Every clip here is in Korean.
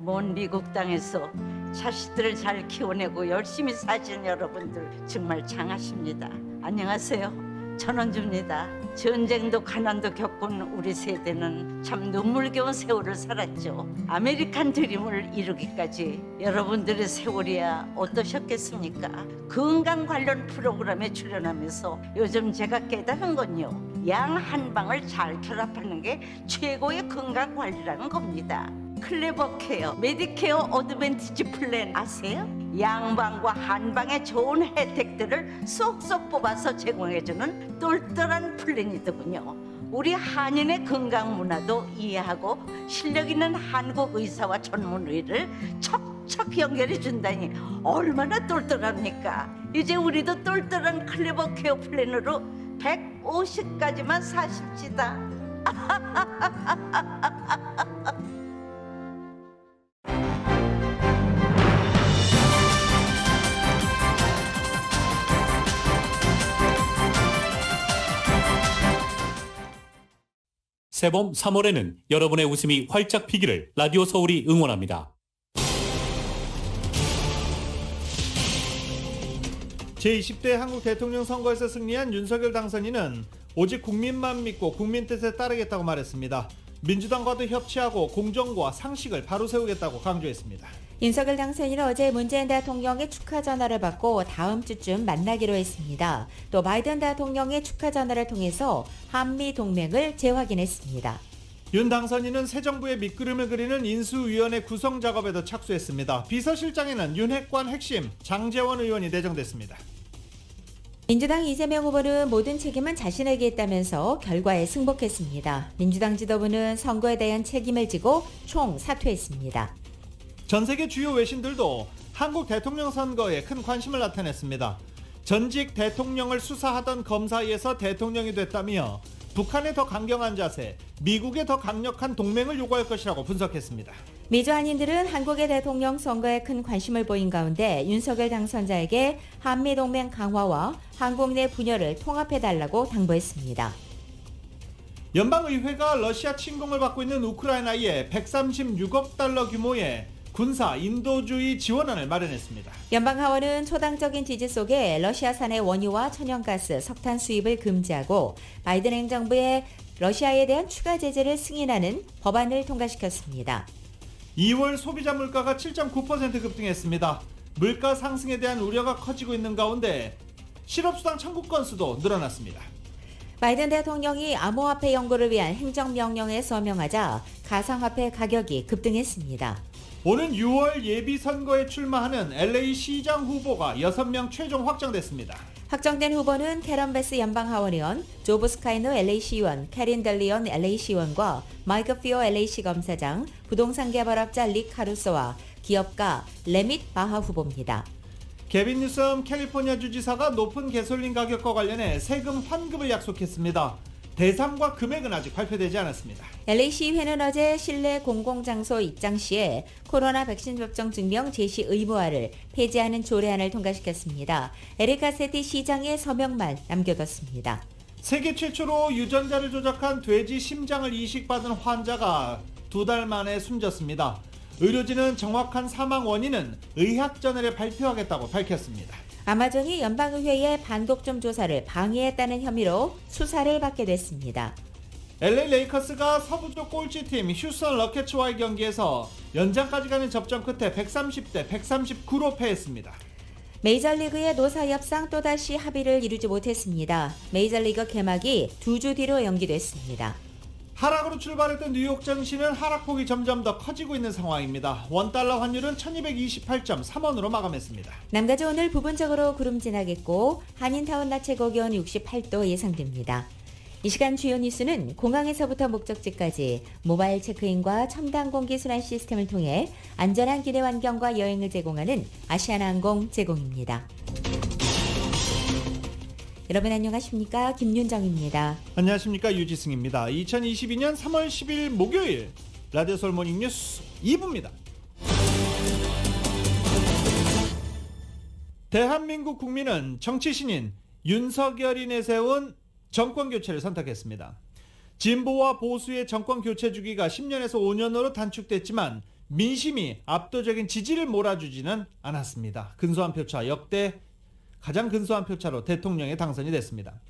먼 미국 땅에서 자식들을 잘 키워내고 열심히 사신 여러분들 정말 장하십니다. 안녕하세요. 전원주입니다. 전쟁도 가난도 겪은 우리 세대는 참 눈물겨운 세월을 살았죠. 아메리칸 드림을 이루기까지 여러분들의 세월이야 어떠셨겠습니까? 건강 관련 프로그램에 출연하면서 요즘 제가 깨달은 건요, 양 한 방을 잘 결합하는 게 최고의 건강 관리라는 겁니다. 클레버 케어, 메디케어 어드밴티지 플랜 아세요? 양방과 한방의 좋은 혜택들을 쏙쏙 뽑아서 제공해주는 똘똘한 플랜이더군요. 우리 한인의 건강 문화도 이해하고 실력 있는 한국 의사와 전문의를 척척 연결해 준다니 얼마나 똘똘합니까? 이제 우리도 똘똘한 클레버 케어 플랜으로 150까지만 사십시다. 새봄 3월에는 여러분의 웃음이 활짝 피기를 라디오 서울이 응원합니다. 제20대 한국 대통령 선거에서 승리한 윤석열 당선인은 오직 국민만 믿고 국민 뜻에 따르겠다고 말했습니다. 민주당과도 협치하고 공정과 상식을 바로 세우겠다고 강조했습니다. 윤석열 당선인은 어제 문재인 대통령의 축하 전화를 받고 다음 주쯤 만나기로 했습니다. 또 바이든 대통령의 축하 전화를 통해서 한미 동맹을 재확인했습니다. 윤 당선인은 새 정부의 밑그림을 그리는 인수위원회 구성 작업에도 착수했습니다. 비서실장에는 윤핵관 핵심 장제원 의원이 내정됐습니다. 민주당 이재명 후보는 모든 책임은 자신에게 있다면서 결과에 승복했습니다. 민주당 지도부는 선거에 대한 책임을 지고 총 사퇴했습니다. 전 세계 주요 외신들도 한국 대통령 선거에 큰 관심을 나타냈습니다. 전직 대통령을 수사하던 검사에서 대통령이 됐다며 북한의 더 강경한 자세, 미국의 더 강력한 동맹을 요구할 것이라고 분석했습니다. 미주 한인들은 한국의 대통령 선거에 큰 관심을 보인 가운데 윤석열 당선자에게 한미동맹 강화와 한국 내 분열을 통합해달라고 당부했습니다. 연방의회가 러시아 침공을 받고 있는 우크라이나에 136억 달러 규모의 군사 인도주의 지원안을 마련했습니다. 연방하원은 초당적인 지지 속에 러시아산의 원유와 천연가스, 석탄 수입을 금지하고 바이든 행정부의 러시아에 대한 추가 제재를 승인하는 법안을 통과시켰습니다. 2월 소비자 물가가 7.9% 급등했습니다. 물가 상승에 대한 우려가 커지고 있는 가운데 실업수당 청구 건수도 늘어났습니다. 바이든 대통령이 암호화폐 연구를 위한 행정명령에 서명하자 가상화폐 가격이 급등했습니다. 오는 6월 예비선거에 출마하는 LA 시장 후보가 6명 최종 확정됐습니다. 확정된 후보는 캐런 베스 연방하원의원, 조브 스카이너 LA시의원, 캐린 델리언 LA시의원과 마이크 피오 LA시 검사장, 부동산 개발업자 릭 카루소와 기업가 레밋 바하 후보입니다. 개빈 뉴섬 캘리포니아 주지사가 높은 가솔린 가격과 관련해 세금 환급을 약속했습니다. 대상과 금액은 아직 발표되지 않았습니다. LA시의회는 어제 실내 공공장소 입장 시에 코로나 백신 접종 증명 제시 의무화를 폐지하는 조례안을 통과시켰습니다. 에리카 세티 시장의 서명만 남겨뒀습니다. 세계 최초로 유전자를 조작한 돼지 심장을 이식받은 환자가 2달 만에 숨졌습니다. 의료진은 정확한 사망 원인은 의학저널에 발표하겠다고 밝혔습니다. 아마존이 연방의회의 반독점 조사를 방해했다는 혐의로 수사를 받게 됐습니다. LA 레이커스가 서부쪽 꼴찌팀 휴스턴 러켓츠와의 경기에서 연장까지 가는 접전 끝에 130대 139로 패했습니다. 메이저리그의 노사협상 또다시 합의를 이루지 못했습니다. 메이저리그 개막이 2주 뒤로 연기됐습니다. 하락으로 출발했던 뉴욕 증시는 하락폭이 점점 더 커지고 있는 상황입니다. 원달러 환율은 1228.3원으로 마감했습니다. 남가주 오늘 부분적으로 구름 지나겠고 한인타운 낮 최고 기온 68도 예상됩니다. 이 시간 주요 뉴스는 공항에서부터 목적지까지 모바일 체크인과 첨단 공기 순환 시스템을 통해 안전한 기내 환경과 여행을 제공하는 아시아나항공 제공입니다. 여러분 안녕하십니까? 김윤정입니다. 안녕하십니까? 유지승입니다. 2022년 3월 10일 목요일 라디오 서울 모닝 뉴스 2부입니다. 대한민국 국민은 정치 신인 윤석열이 내세운 정권 교체를 선택했습니다. 진보와 보수의 정권 교체 주기가 10년에서 5년으로 단축됐지만 민심이 압도적인 지지를 몰아주지는 않았습니다. 근소한 표차, 역대 가장 근소한 표차로 대통령에 당선이 됐습니다.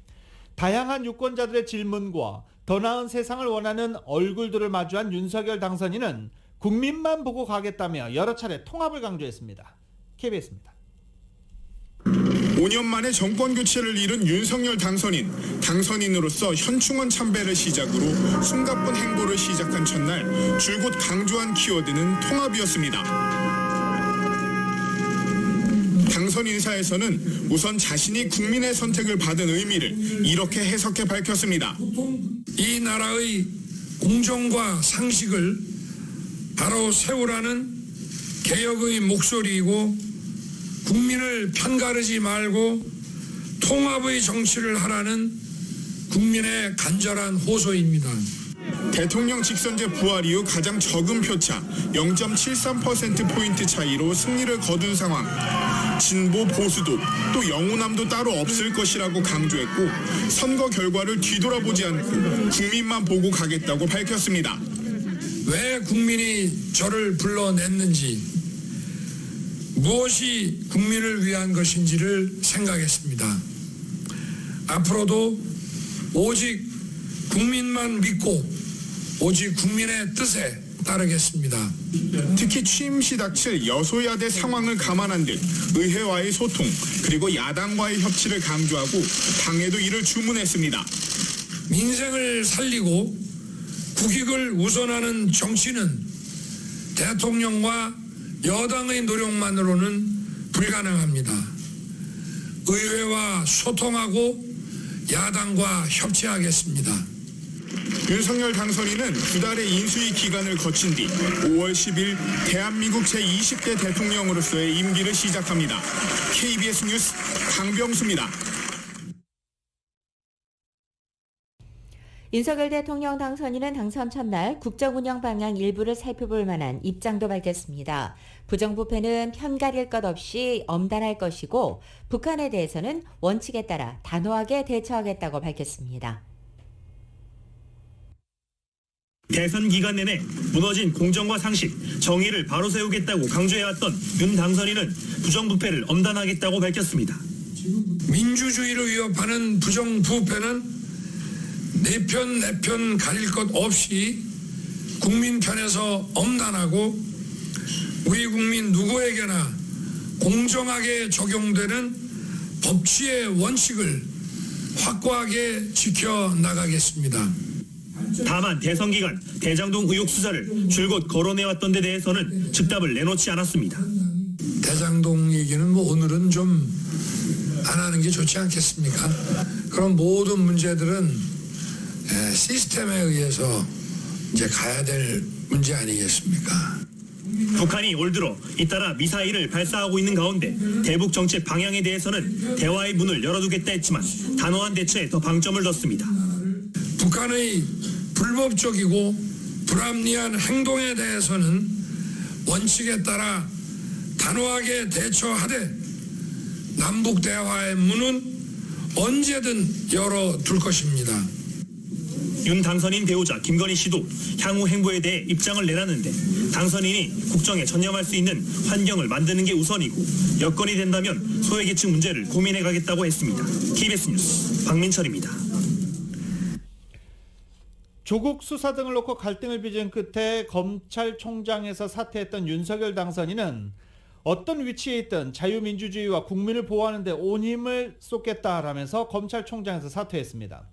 다양한 유권자들의 질문과 더 나은 세상을 원하는 얼굴들을 마주한 윤석열 당선인은 국민만 보고 가겠다며 여러 차례 통합을 강조했습니다. KBS입니다. 5년 만에 정권 교체를 이룬 윤석열 당선인으로서 현충원 참배를 시작으로 숨가쁜 행보를 시작한 첫날 줄곧 강조한 키워드는 통합이었습니다. 당선 인사에서는 우선 자신이 국민의 선택을 받은 의미를 이렇게 해석해 밝혔습니다. 이 나라의 공정과 상식을 바로 세우라는 개혁의 목소리이고 국민을 편가르지 말고 통합의 정치를 하라는 국민의 간절한 호소입니다. 대통령 직선제 부활 이후 가장 적은 표차 0.73%포인트 차이로 승리를 거둔 상황. 진보 보수도 또 영호남도 따로 없을 것이라고 강조했고 선거 결과를 뒤돌아보지 않고 국민만 보고 가겠다고 밝혔습니다. 왜 국민이 저를 불러냈는지 무엇이 국민을 위한 것인지를 생각했습니다. 앞으로도 오직 국민만 믿고 오직 국민의 뜻에 따르겠습니다. 특히 취임 시 닥칠 여소야대 상황을 감안한 듯 의회와의 소통 그리고 야당과의 협치를 강조하고 당에도 이를 주문했습니다. 민생을 살리고 국익을 우선하는 정치는 대통령과 여당의 노력만으로는 불가능합니다. 의회와 소통하고 야당과 협치하겠습니다. 윤석열 당선인은 2달의 인수위 기간을 거친 뒤 5월 10일 대한민국 제20대 대통령으로서의 임기를 시작합니다. KBS 뉴스 강병수입니다. 윤석열 대통령 당선인은 당선 첫날 국정 운영 방향 일부를 살펴볼 만한 입장도 밝혔습니다. 부정부패는 편가릴 것 없이 엄단할 것이고 북한에 대해서는 원칙에 따라 단호하게 대처하겠다고 밝혔습니다. 대선 기간 내내 무너진 공정과 상식, 정의를 바로 세우겠다고 강조해왔던 윤 당선인은 부정부패를 엄단하겠다고 밝혔습니다. 민주주의를 위협하는 부정부패는 내 편 가릴 것 없이 국민 편에서 엄단하고 우리 국민 누구에게나 공정하게 적용되는 법치의 원칙을 확고하게 지켜나가겠습니다. 다만 대선 기간 대장동 의혹 수사를 줄곧 거론해왔던 데 대해서는 즉답을 내놓지 않았습니다. 대장동 얘기는 오늘은 좀 안 하는 게 좋지 않겠습니까? 그런 모든 문제들은 시스템에 의해서 이제 가야 될 문제 아니겠습니까? 북한이 올 들어 잇따라 미사일을 발사하고 있는 가운데 대북 정책 방향에 대해서는 대화의 문을 열어두겠다 했지만 단호한 대처에 더 방점을 뒀습니다. 북한의 불법적이고 불합리한 행동에 대해서는 원칙에 따라 단호하게 대처하되 남북 대화의 문은 언제든 열어둘 것입니다. 윤 당선인 배우자 김건희 씨도 향후 행보에 대해 입장을 내놨는데 당선인이 국정에 전념할 수 있는 환경을 만드는 게 우선이고 여건이 된다면 소외계층 문제를 고민해 가겠다고 했습니다. KBS 뉴스 박민철입니다. 조국 수사 등을 놓고 갈등을 빚은 끝에 검찰총장에서 사퇴했던 윤석열 당선인은 어떤 위치에 있든 자유민주주의와 국민을 보호하는 데 온 힘을 쏟겠다라면서 검찰총장에서 사퇴했습니다.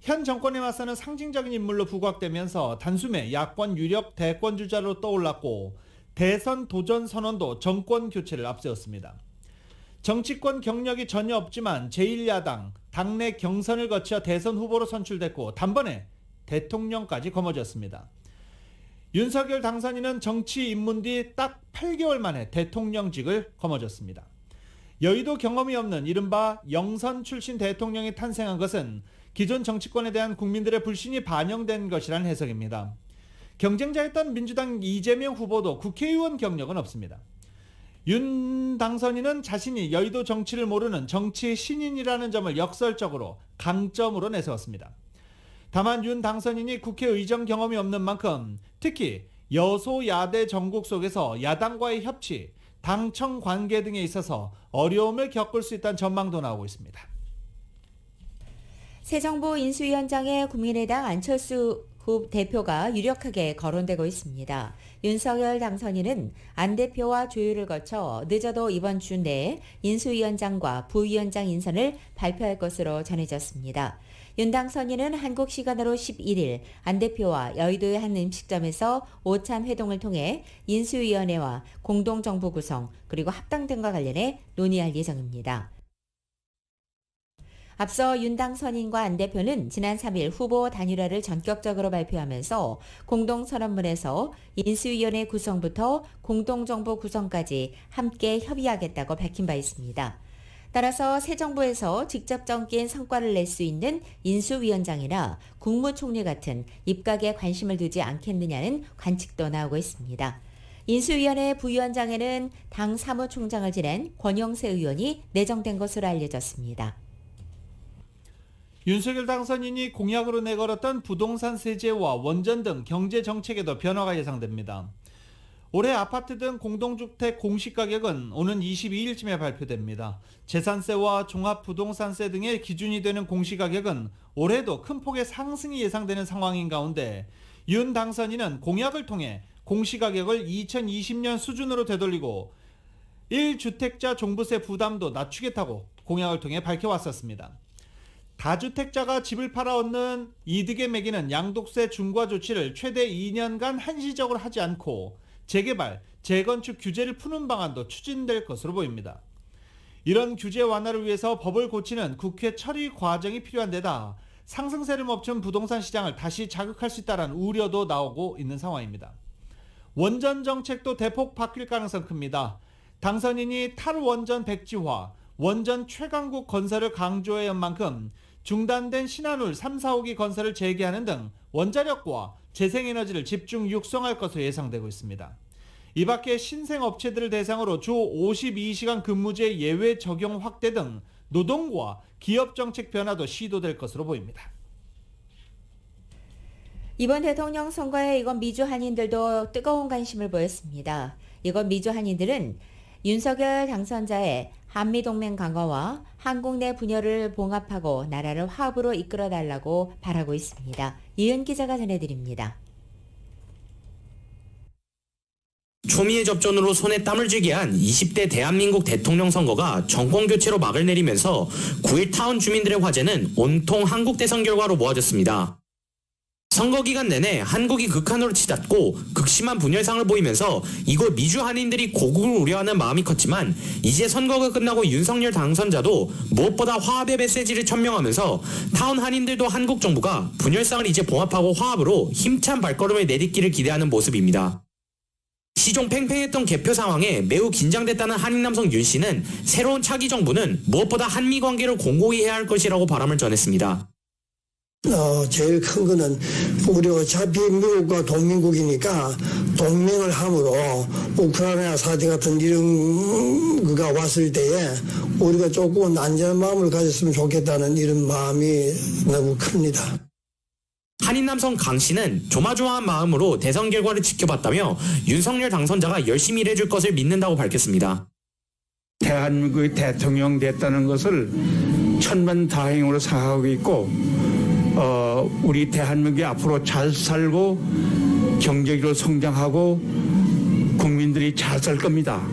현 정권에 맞서는 상징적인 인물로 부각되면서 단숨에 야권 유력 대권주자로 떠올랐고 대선 도전 선언도 정권 교체를 앞세웠습니다. 정치권 경력이 전혀 없지만 제1야당 당내 경선을 거쳐 대선 후보로 선출됐고 단번에 대통령까지 거머쥐었습니다. 윤석열 당선인은 정치 입문 뒤 딱 8개월 만에 대통령직을 거머쥐었습니다. 여의도 경험이 없는 이른바 영선 출신 대통령이 탄생한 것은 기존 정치권에 대한 국민들의 불신이 반영된 것이라는 해석입니다. 경쟁자였던 민주당 이재명 후보도 국회의원 경력은 없습니다. 윤 당선인은 자신이 여의도 정치를 모르는 정치 신인이라는 점을 역설적으로 강점으로 내세웠습니다. 다만 윤 당선인이 국회의정 경험이 없는 만큼 특히 여소야대 정국 속에서 야당과의 협치, 당청 관계 등에 있어서 어려움을 겪을 수 있다는 전망도 나오고 있습니다. 새 정부 인수위원장에 국민의당 안철수 대표가 유력하게 거론되고 있습니다. 윤석열 당선인은 안 대표와 조율을 거쳐 늦어도 이번 주 내에 인수위원장과 부위원장 인선을 발표할 것으로 전해졌습니다. 윤 당선인은 한국 시간으로 11일 안 대표와 여의도의 한 음식점에서 오찬 회동을 통해 인수위원회와 공동정부 구성 그리고 합당 등과 관련해 논의할 예정입니다. 앞서 윤 당선인과 안 대표는 지난 3일 후보 단일화를 전격적으로 발표하면서 공동선언문에서 인수위원회 구성부터 공동정부 구성까지 함께 협의하겠다고 밝힌 바 있습니다. 따라서 새 정부에서 직접적인 성과를 낼 수 있는 인수위원장이나 국무총리 같은 입각에 관심을 두지 않겠느냐는 관측도 나오고 있습니다. 인수위원회 부위원장에는 당 사무총장을 지낸 권영세 의원이 내정된 것으로 알려졌습니다. 윤석열 당선인이 공약으로 내걸었던 부동산 세제와 원전 등 경제 정책에도 변화가 예상됩니다. 올해 아파트 등 공동주택 공시가격은 오는 22일쯤에 발표됩니다. 재산세와 종합부동산세 등의 기준이 되는 공시가격은 올해도 큰 폭의 상승이 예상되는 상황인 가운데 윤 당선인은 공약을 통해 공시가격을 2020년 수준으로 되돌리고 1주택자 종부세 부담도 낮추겠다고 공약을 통해 밝혀왔었습니다. 다주택자가 집을 팔아 얻는 이득에 매기는 양도세 중과 조치를 최대 2년간 한시적으로 하지 않고 재개발, 재건축 규제를 푸는 방안도 추진될 것으로 보입니다. 이런 규제 완화를 위해서 법을 고치는 국회 처리 과정이 필요한 데다 상승세를 멈춘 부동산 시장을 다시 자극할 수 있다는 우려도 나오고 있는 상황입니다. 원전 정책도 대폭 바뀔 가능성 큽니다. 당선인이 탈원전 백지화, 원전 최강국 건설을 강조해야 한 만큼 중단된 신한울 3, 4호기 건설을 재개하는 등 원자력과 재생에너지를 집중 육성할 것으로 예상되고 있습니다. 이 밖에 신생업체들을 대상으로 주 52시간 근무제 예외 적용 확대 등 노동과 기업 정책 변화도 시도될 것으로 보입니다. 이번 대통령 선거에 이건 미주 한인들도 뜨거운 관심을 보였습니다. 이건 미주 한인들은 윤석열 당선자의 한미동맹 강화와 한국 내 분열을 봉합하고 나라를 화합으로 이끌어달라고 바라고 있습니다. 이은 기자가 전해드립니다. 초미의 접전으로 손에 땀을 쥐게 한 20대 대한민국 대통령 선거가 정권교체로 막을 내리면서 9일 타운 주민들의 화제는 온통 한국 대선 결과로 모아졌습니다. 선거 기간 내내 한국이 극한으로 치닫고 극심한 분열상을 보이면서 이곳 미주 한인들이 고국을 우려하는 마음이 컸지만 이제 선거가 끝나고 윤석열 당선자도 무엇보다 화합의 메시지를 천명하면서 타운 한인들도 한국 정부가 분열상을 이제 봉합하고 화합으로 힘찬 발걸음을 내딛기를 기대하는 모습입니다. 시종 팽팽했던 개표 상황에 매우 긴장됐다는 한인 남성 윤 씨는 새로운 차기 정부는 무엇보다 한미 관계를 공고히 해야 할 것이라고 바람을 전했습니다. 제일 큰 거는 우리 어차피 미국과 동맹국이니까 동맹을 함으로 우크라이나 사태 같은 이런 거가 왔을 때에 우리가 조금 안전한 마음을 가졌으면 좋겠다는 이런 마음이 너무 큽니다. 한인 남성 강 씨는 조마조마한 마음으로 대선 결과를 지켜봤다며 윤석열 당선자가 열심히 일해줄 것을 믿는다고 밝혔습니다. 대한민국의 대통령 됐다는 것을 천만다행으로 생각하고 있고 우리 대한민국이 앞으로 잘 살고 경제적으로 성장하고 국민들이 잘 살 겁니다.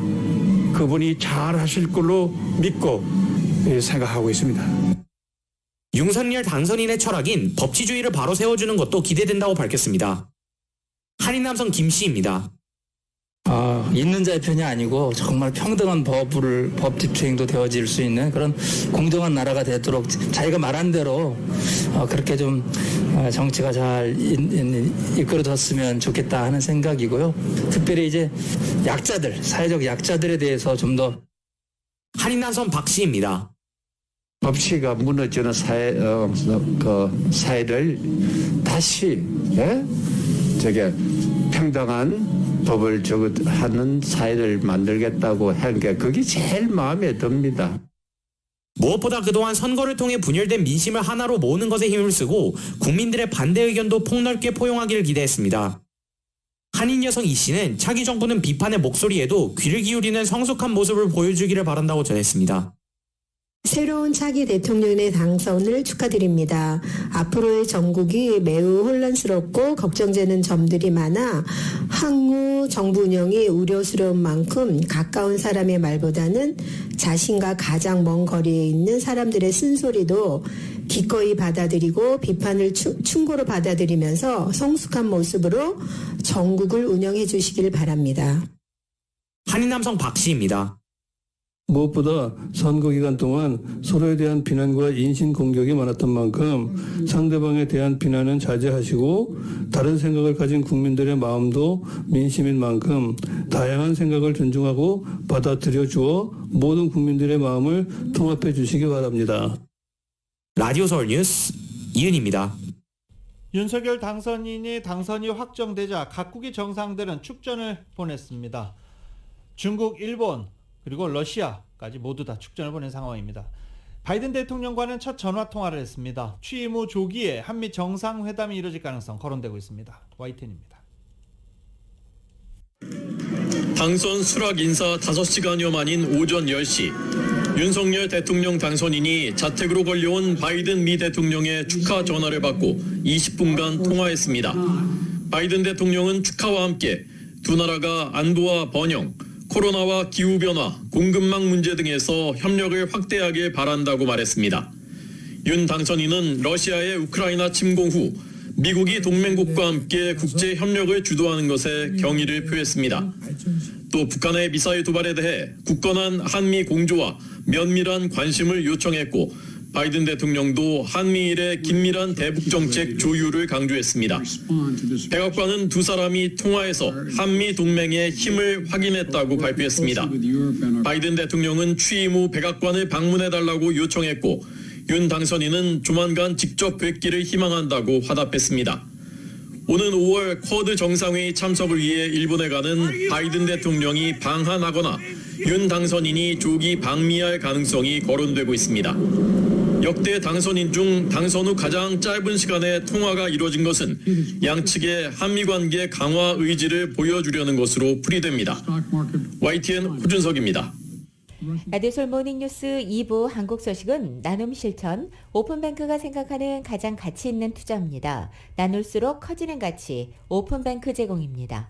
그분이 잘 하실 걸로 믿고 생각하고 있습니다. 윤석열 당선인의 철학인 법치주의를 바로 세워주는 것도 기대된다고 밝혔습니다. 한인 남성 김 씨입니다. 있는 자의 편이 아니고 정말 평등한 법 집행도 되어질 수 있는 그런 공정한 나라가 되도록 자기가 말한 대로 그렇게 좀 정치가 잘 이끌어졌으면 좋겠다 하는 생각이고요. 특별히 이제 약자들, 사회적 약자들에 대해서 좀 더. 한인 남성 박 씨입니다. 법치가 무너지는 사회를 다시 평등한 법을 하는 사회를 만들겠다고 한 게 그게 제일 마음에 듭니다. 무엇보다 그동안 선거를 통해 분열된 민심을 하나로 모으는 것에 힘을 쓰고 국민들의 반대 의견도 폭넓게 포용하기를 기대했습니다. 한인 여성 이 씨는 차기 정부는 비판의 목소리에도 귀를 기울이는 성숙한 모습을 보여주기를 바란다고 전했습니다. 새로운 차기 대통령의 당선을 축하드립니다. 앞으로의 전국이 매우 혼란스럽고 걱정되는 점들이 많아 향후 정부 운영이 우려스러운 만큼 가까운 사람의 말보다는 자신과 가장 먼 거리에 있는 사람들의 쓴소리도 기꺼이 받아들이고 비판을 충고로 받아들이면서 성숙한 모습으로 전국을 운영해 주시길 바랍니다. 한인 남성 박 씨입니다. 무엇보다 선거 기간 동안 서로에 대한 비난과 인신 공격이 많았던 만큼 상대방에 대한 비난은 자제하시고 다른 생각을 가진 국민들의 마음도 민심인 만큼 다양한 생각을 존중하고 받아들여 주어 모든 국민들의 마음을 통합해 주시기 바랍니다. 라디오 서울 뉴스 이은입니다. 윤석열 당선이 확정되자 각국의 정상들은 축전을 보냈습니다. 중국, 일본, 그리고 러시아까지 모두 다 축전을 보낸 상황입니다. 바이든 대통령과는 첫 전화 통화를 했습니다. 취임 후 조기에 한미 정상회담이 이뤄질 가능성 거론되고 있습니다. YTN입니다. 당선 수락 인사 5시간여 만인 오전 10시 윤석열 대통령 당선인이 자택으로 걸려온 바이든 미 대통령의 축하 전화를 받고 20분간 통화했습니다. 바이든 대통령은 축하와 함께 두 나라가 안보와 번영, 코로나와 기후변화, 공급망 문제 등에서 협력을 확대하길 바란다고 말했습니다. 윤 당선인은 러시아의 우크라이나 침공 후 미국이 동맹국과 함께 국제 협력을 주도하는 것에 경의를 표했습니다. 또 북한의 미사일 도발에 대해 굳건한 한미 공조와 면밀한 관심을 요청했고 바이든 대통령도 한미일의 긴밀한 대북 정책 조율을 강조했습니다. 백악관은 두 사람이 통화해서 한미 동맹의 힘을 확인했다고 발표했습니다. 바이든 대통령은 취임 후 백악관을 방문해달라고 요청했고 윤 당선인은 조만간 직접 뵙기를 희망한다고 화답했습니다. 오는 5월 쿼드 정상회의 참석을 위해 일본에 가는 바이든 대통령이 방한하거나 윤 당선인이 조기 방미할 가능성이 거론되고 있습니다. 역대 당선인 중 당선 후 가장 짧은 시간에 통화가 이뤄진 것은 양측의 한미 관계 강화 의지를 보여주려는 것으로 풀이됩니다. YTN 호준석입니다. 라디오 서울 모닝뉴스 2부 한국 소식은 나눔 실천, 오픈뱅크가 생각하는 가장 가치 있는 투자입니다. 나눌수록 커지는 가치, 오픈뱅크 제공입니다.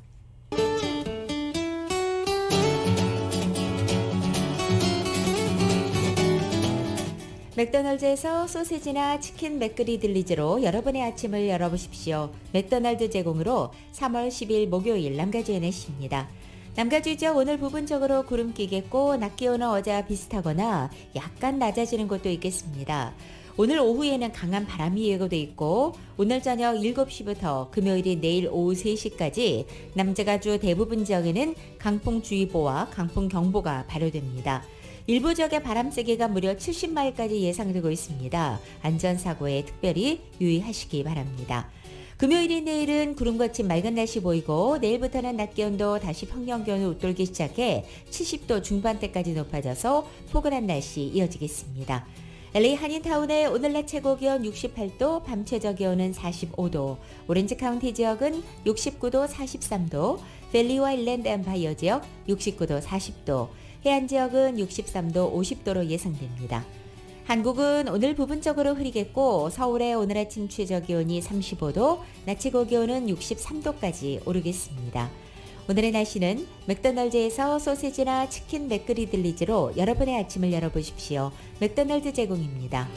맥도날드에서 소시지나 치킨 맥그리 딜리즈로 여러분의 아침을 열어보십시오. 맥도날드 제공으로 3월 10일 목요일 남가주의 날씨입니다. 남가주 지역 오늘 부분적으로 구름 끼겠고 낮 기온은 어제와 비슷하거나 약간 낮아지는 곳도 있겠습니다. 오늘 오후에는 강한 바람이 예고돼 있고 오늘 저녁 7시부터 금요일인 내일 오후 3시까지 남가주 대부분 지역에는 강풍주의보와 강풍경보가 발효됩니다. 일부 지역의 바람 세기가 무려 70마일까지 예상되고 있습니다. 안전사고에 특별히 유의하시기 바랍니다. 금요일인 내일은 구름 거친 맑은 날씨 보이고 내일부터는 낮 기온도 다시 평년 기온을 웃돌기 시작해 70도 중반대까지 높아져서 포근한 날씨 이어지겠습니다. LA 한인타운의 오늘 낮 최고 기온 68도, 밤 최저 기온은 45도, 오렌지 카운티 지역은 69도, 43도, 밸리와 일랜드 엠파이어 지역 69도, 40도, 해안 지역은 63도, 50도로 예상됩니다. 한국은 오늘 부분적으로 흐리겠고 서울의 오늘 아침 최저 기온이 35도, 낮 최고 기온은 63도까지 오르겠습니다. 오늘의 날씨는 맥도날드에서 소시지나 치킨 맥그리 딜리즈로 여러분의 아침을 열어보십시오. 맥도날드 제공입니다.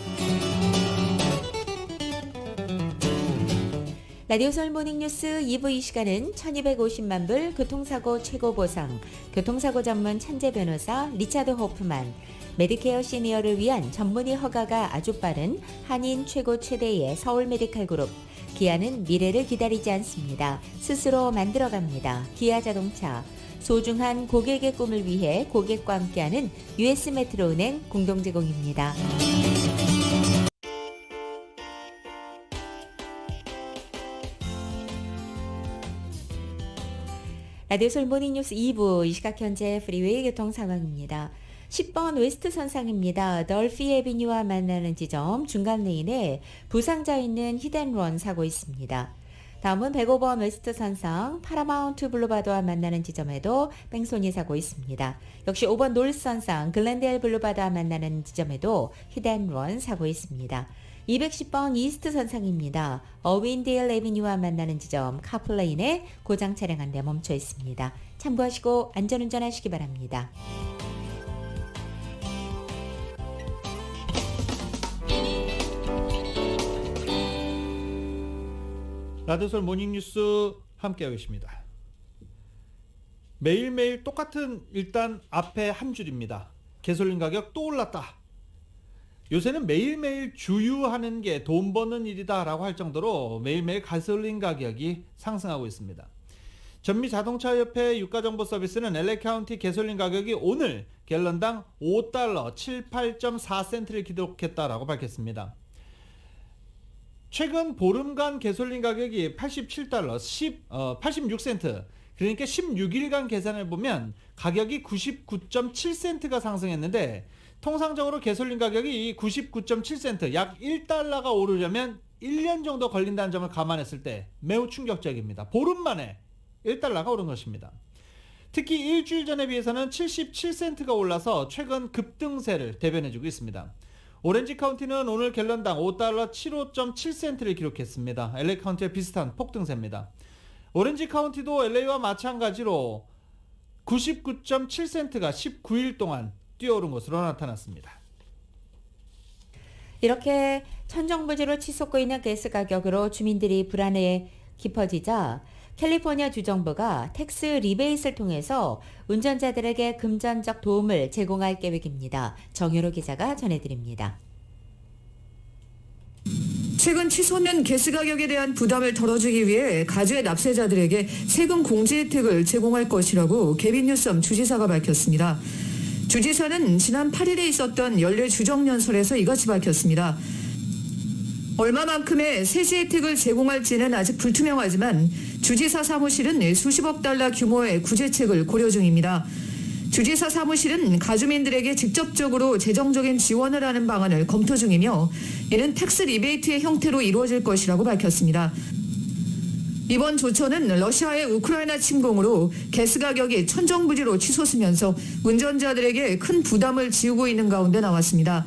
라디오 서울 모닝뉴스 2부 이 시간은 1250만 불 교통사고 최고 보상, 교통사고 전문 천재 변호사 리차드 호프만, 메디케어 시니어를 위한 전문의 허가가 아주 빠른 한인 최고 최대의 서울 메디칼 그룹, 기아는 미래를 기다리지 않습니다. 스스로 만들어갑니다. 기아 자동차, 소중한 고객의 꿈을 위해 고객과 함께하는 US 메트로은행 공동 제공입니다. 라디오 서울 모닝뉴스 2부 이 시각 현재 프리웨이 교통 상황입니다. 10번 웨스트 선상입니다. 덜피 애비뉴와 만나는 지점 중간 레인에 부상자 있는 히덴런 사고 있습니다. 다음은 105번 웨스트 선상 파라마운트 블루바드와 만나는 지점에도 뺑소니 사고 있습니다. 역시 5번 노스 선상 글렌데일 블루바드와 만나는 지점에도 히트앤런 사고 있습니다. 210번 이스트 선상입니다. 어윈데일 에비뉴와 만나는 지점 카플레인에 고장 차량 한 대 멈춰 있습니다. 참고하시고 안전운전하시기 바랍니다. 라디오솔 모닝뉴스 함께하고 계십니다. 매일매일 똑같은 일단 앞에 한 줄입니다. 가솔린 가격 또 올랐다. 요새는 매일매일 주유하는 게 돈 버는 일이다 라고 할 정도로 매일매일 가솔린 가격이 상승하고 있습니다. 전미자동차협회 유가정보서비스는 LA 카운티 가솔린 가격이 오늘 갤런당 $5 78.4센트를 기록했다라고 밝혔습니다. 최근 보름간 가솔린 가격이 $87, 86센트, 그러니까 16일간 계산을 보면 가격이 99.7센트가 상승했는데, 통상적으로 가솔린 가격이 99.7센트, 약 $1가 오르려면 1년 정도 걸린다는 점을 감안했을 때 매우 충격적입니다. 보름 만에 $1가 오른 것입니다. 특히 일주일 전에 비해서는 77센트가 올라서 최근 급등세를 대변해주고 있습니다. 오렌지 카운티는 오늘 갤런당 $5 75.7센트를 기록했습니다. LA 카운티와 비슷한 폭등세입니다. 오렌지 카운티도 LA와 마찬가지로 99.7센트가 19일 동안 뛰어오른 것으로 나타났습니다. 이렇게 천정부지로 치솟고 있는 가스 가격으로 주민들이 불안에 깊어지자 캘리포니아 주정부가 텍스 리베이트를 통해서 운전자들에게 금전적 도움을 제공할 계획입니다. 정효로 기자가 전해드립니다. 최근 치솟는 가스 가격에 대한 부담을 덜어주기 위해 가주의 납세자들에게 세금 공제 혜택을 제공할 것이라고 개빈 뉴섬 주지사가 밝혔습니다. 주지사는 지난 8일에 있었던 연례 주정연설에서 이같이 밝혔습니다. 얼마만큼의 세제 혜택을 제공할지는 아직 불투명하지만 주지사 사무실은 수십억 달러 규모의 구제책을 고려 중입니다. 주지사 사무실은 가주민들에게 직접적으로 재정적인 지원을 하는 방안을 검토 중이며 이는 텍스 리베이트의 형태로 이루어질 것이라고 밝혔습니다. 이번 조처는 러시아의 우크라이나 침공으로 가스 가격이 천정부지로 치솟으면서 운전자들에게 큰 부담을 지우고 있는 가운데 나왔습니다.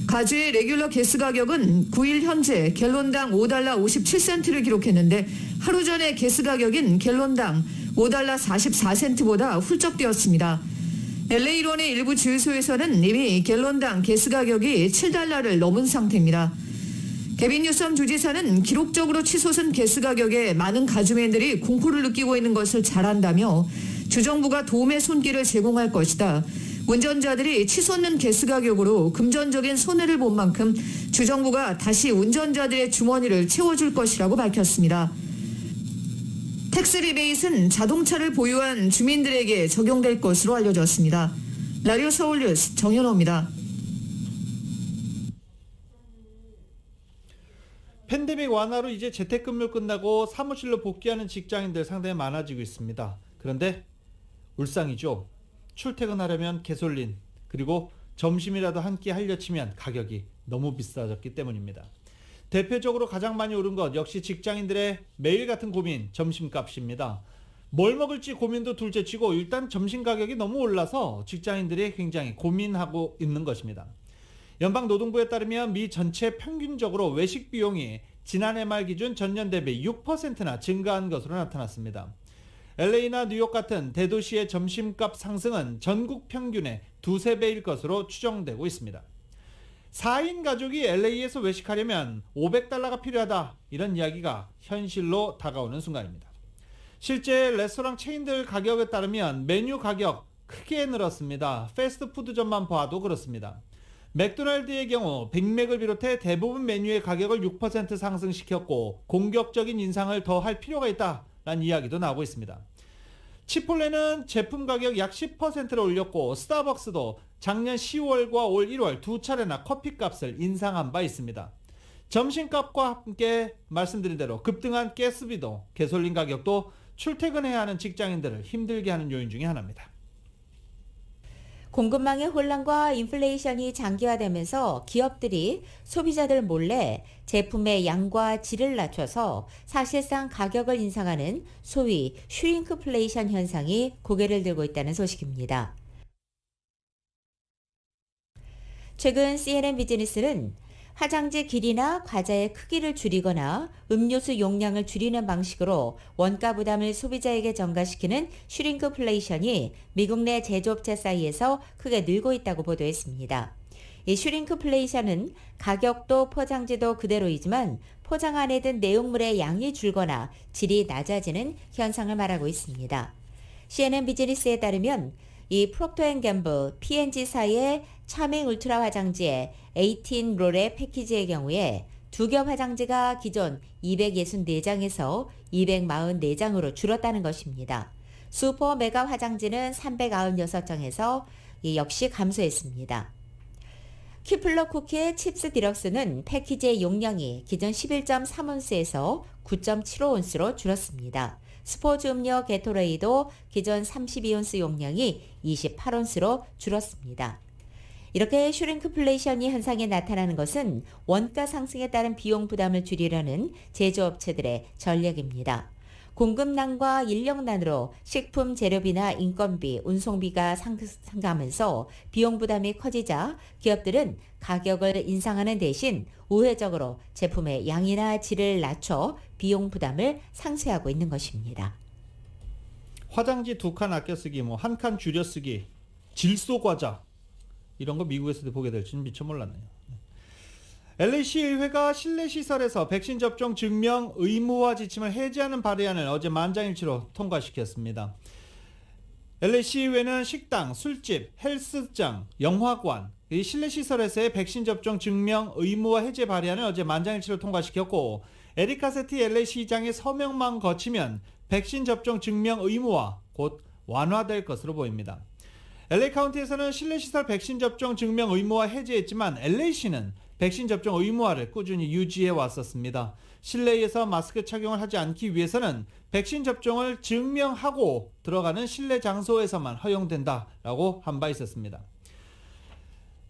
가주의 레귤러 가스 가격은 9일 현재 갤론당 $5 57센트를 기록했는데 하루 전에 가스 가격인 갤론당 $5 44센트보다 훌쩍 뛰었습니다. LA1의 일부 주유소에서는 이미 갤론당 가스 가격이 $7를 넘은 상태입니다. 개빈 뉴섬 주지사는 기록적으로 치솟은 가스 가격에 많은 가주민들이 공포를 느끼고 있는 것을 잘 안다며 주정부가 도움의 손길을 제공할 것이다. 운전자들이 치솟는 가스 가격으로 금전적인 손해를 본 만큼 주정부가 다시 운전자들의 주머니를 채워줄 것이라고 밝혔습니다. 텍스 리베이트는 자동차를 보유한 주민들에게 적용될 것으로 알려졌습니다. 라디오 서울 뉴스 정현호입니다. 팬데믹 완화로 이제 재택근무 끝나고 사무실로 복귀하는 직장인들 상당히 많아지고 있습니다. 그런데 울상이죠. 출퇴근하려면 가솔린, 그리고 점심이라도 한 끼 하려 치면 가격이 너무 비싸졌기 때문입니다. 대표적으로 가장 많이 오른 것 역시 직장인들의 매일 같은 고민, 점심값입니다. 뭘 먹을지 고민도 둘째치고 일단 점심 가격이 너무 올라서 직장인들이 굉장히 고민하고 있는 것입니다. 연방노동부에 따르면 미 전체 평균적으로 외식 비용이 지난해 말 기준 전년 대비 6%나 증가한 것으로 나타났습니다. LA나 뉴욕 같은 대도시의 점심값 상승은 전국 평균의 2~3배일 것으로 추정되고 있습니다. 4인 가족이 LA에서 외식하려면 $500가 필요하다, 이런 이야기가 현실로 다가오는 순간입니다. 실제 레스토랑 체인들 가격에 따르면 메뉴 가격 크게 늘었습니다. 패스트푸드점만 봐도 그렇습니다. 맥도날드의 경우 빅맥을 비롯해 대부분 메뉴의 가격을 6% 상승시켰고 공격적인 인상을 더 할 필요가 있다라는 이야기도 나오고 있습니다. 치폴레는 제품 가격 약 10%를 올렸고 스타벅스도 작년 10월과 올 1월 두 차례나 커피값을 인상한 바 있습니다. 점심값과 함께 말씀드린 대로 급등한 가스비도 가솔린 가격도 출퇴근해야 하는 직장인들을 힘들게 하는 요인 중에 하나입니다. 공급망의 혼란과 인플레이션이 장기화되면서 기업들이 소비자들 몰래 제품의 양과 질을 낮춰서 사실상 가격을 인상하는 소위 슈링크플레이션 현상이 고개를 들고 있다는 소식입니다. 최근 CNN 비즈니스는 화장지 길이나 과자의 크기를 줄이거나 음료수 용량을 줄이는 방식으로 원가 부담을 소비자에게 전가시키는 슈링크플레이션이 미국 내 제조업체 사이에서 크게 늘고 있다고 보도했습니다. 이 슈링크플레이션은 가격도 포장지도 그대로이지만 포장 안에 든 내용물의 양이 줄거나 질이 낮아지는 현상을 말하고 있습니다. CNN 비즈니스에 따르면 이 프록터앤갬블 P&G사의 차밍 울트라 화장지의 18롤의 패키지의 경우에 두 겹 화장지가 기존 264장에서 244장으로 줄었다는 것입니다. 슈퍼 메가 화장지는 396장에서 역시 감소했습니다. 키플러 쿠키의 칩스 디럭스는 패키지의 용량이 기존 11.3온스에서 9.75온스로 줄었습니다. 스포츠 음료 게토레이도 기존 32온스 용량이 28온스로 줄었습니다. 이렇게 슈링크플레이션이 현상이 나타나는 것은 원가 상승에 따른 비용 부담을 줄이려는 제조업체들의 전략입니다. 공급난과 인력난으로 식품 재료비나 인건비, 운송비가 상승하면서 비용 부담이 커지자 기업들은 가격을 인상하는 대신 우회적으로 제품의 양이나 질을 낮춰 비용 부담을 상쇄하고 있는 것입니다. 화장지 2칸 아껴 쓰기, 뭐 1칸 줄여 쓰기, 질소 과자 이런 거 미국에서도 보게 될 줄은 미처 몰랐네요. LA시의회가 실내시설에서 백신 접종 증명 의무화 지침을 해제하는 발의안을 어제 만장일치로 통과시켰습니다. LA시의회는 식당, 술집, 헬스장, 영화관, 이 실내시설에서의 백신 접종 증명 의무화 해제 발의안을 어제 만장일치로 통과시켰고, 에릭 카세티 LA시장의 서명만 거치면 백신 접종 증명 의무화 곧 완화될 것으로 보입니다. LA 카운티에서는 실내시설 백신 접종 증명 의무화 해제했지만 LA시는 백신 접종 의무화를 꾸준히 유지해 왔었습니다. 실내에서 마스크 착용을 하지 않기 위해서는 백신 접종을 증명하고 들어가는 실내 장소에서만 허용된다라고 한 바 있었습니다.